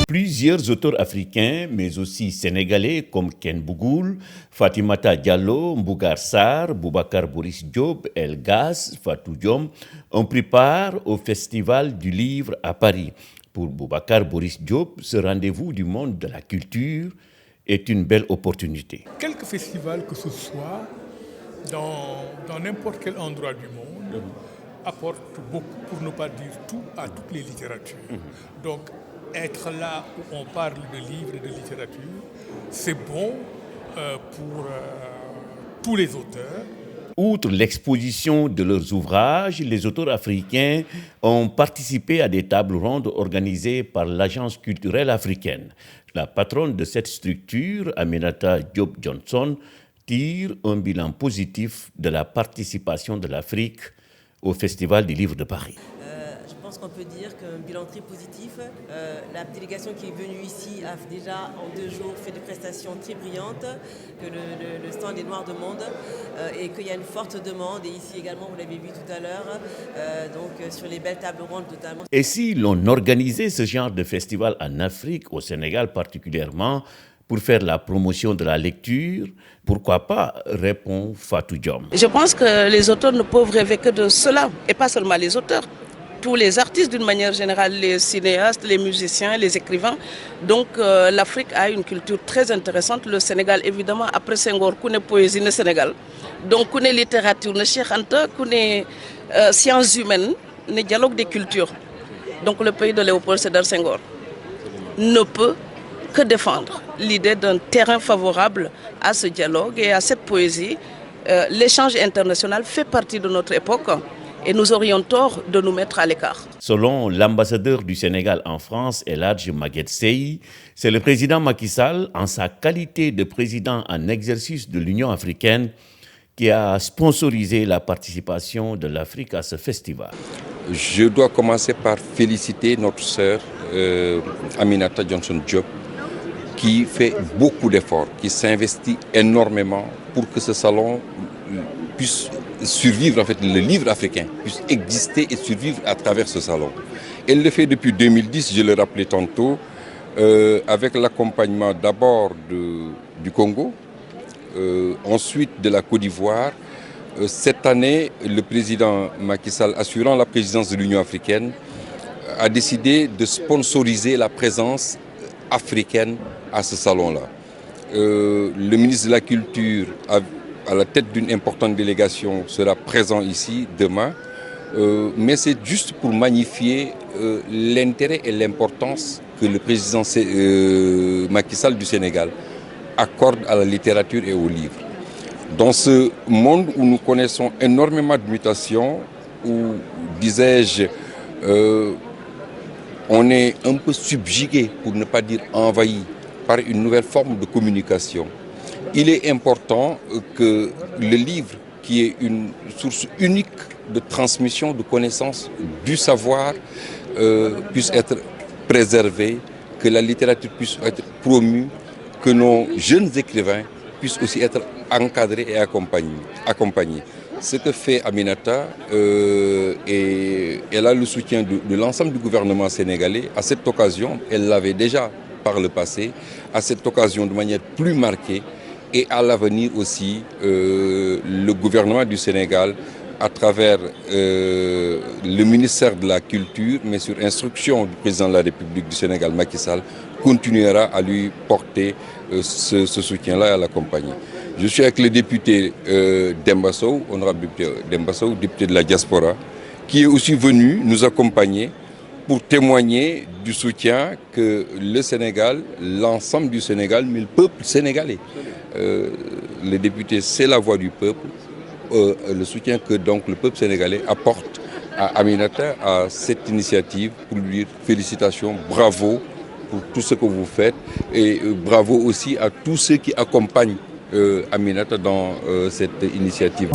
Plusieurs auteurs africains, mais aussi sénégalais comme Ken Bougoul, Fatimata Diallo, Mbougar Sarr, Boubacar Boris Diop, El Gas, Fatou Diom, ont pris part au Festival du Livre à Paris. Pour Boubacar Boris Diop, ce rendez-vous du monde de la culture est une belle opportunité. Quelque festival que ce soit, dans n'importe quel endroit du monde, apporte beaucoup, pour ne pas dire tout, à toutes les littératures. Donc, être là où on parle de livres et de littérature, c'est bon pour tous les auteurs. Outre l'exposition de leurs ouvrages, les auteurs africains ont participé à des tables rondes organisées par l'Agence culturelle africaine. La patronne de cette structure, Aminata Diop Johnson, tire un bilan positif de la participation de l'Afrique au Festival du Livre de Paris. Je pense qu'on peut dire qu'un bilan très positif. La délégation qui est venue ici a déjà en 2 jours fait des prestations très brillantes, que le stand est noir de monde et qu'il y a une forte demande. Et ici également, vous l'avez vu tout à l'heure, donc sur les belles tables rondes totalement. Et si l'on organisait ce genre de festival en Afrique, au Sénégal particulièrement, pour faire la promotion de la lecture, pourquoi pas, répond Fatou Diom. Je pense que les auteurs ne peuvent rêver que de cela, et pas seulement les auteurs. Tous les artistes d'une manière générale, les cinéastes, les musiciens, les écrivains. Donc l'Afrique a une culture très intéressante. Le Sénégal, évidemment, après Senghor, connaît poésie le Sénégal. Donc connaît littérature, le Cheikh Anta, connaît sciences humaines, le dialogue des cultures. Donc le pays de Léopold Sédar Senghor ne peut que défendre l'idée d'un terrain favorable à ce dialogue et à cette poésie. L'échange international fait partie de notre époque. Et nous aurions tort de nous mettre à l'écart. Selon l'ambassadeur du Sénégal en France, El Hadji Maguette Sey, c'est le président Macky Sall, en sa qualité de président en exercice de l'Union africaine, qui a sponsorisé la participation de l'Afrique à ce festival. Je dois commencer par féliciter notre sœur Aminata Johnson Diop, qui fait beaucoup d'efforts, qui s'investit énormément pour que ce salon puisse survivre, en fait, le livre africain puisse exister et survivre à travers ce salon. Elle le fait depuis 2010, je le rappelais tantôt, avec l'accompagnement d'abord du Congo, ensuite de la Côte d'Ivoire. Cette année, le président Macky Sall, assurant la présidence de l'Union africaine, a décidé de sponsoriser la présence africaine à ce salon-là. Le ministre de la Culture à la tête d'une importante délégation sera présent ici demain, mais c'est juste pour magnifier l'intérêt et l'importance que le président Macky Sall du Sénégal accorde à la littérature et aux livres. Dans ce monde où nous connaissons énormément de mutations, où, disais-je, on est un peu subjugué, pour ne pas dire envahi, par une nouvelle forme de communication, il est important que le livre, qui est une source unique de transmission, de connaissances, du savoir, puisse être préservé, que la littérature puisse être promue, que nos jeunes écrivains puissent aussi être encadrés et accompagnés. Ce que fait Aminata, et elle a le soutien de l'ensemble du gouvernement sénégalais. À cette occasion, elle l'avait déjà par le passé, à cette occasion de manière plus marquée, et à l'avenir aussi, le gouvernement du Sénégal, à travers le ministère de la Culture, mais sur instruction du président de la République du Sénégal, Macky Sall, continuera à lui porter ce soutien-là et à l'accompagner. Je suis avec le député Demba Sow, honorable député Demba Sow, député de la diaspora, qui est aussi venu nous accompagner pour témoigner du soutien que le Sénégal, l'ensemble du Sénégal, mais le peuple sénégalais. Le député, c'est la voix du peuple, le soutien que donc le peuple sénégalais apporte à Aminata, à cette initiative, pour lui dire félicitations, bravo pour tout ce que vous faites, et bravo aussi à tous ceux qui accompagnent Aminata dans cette initiative.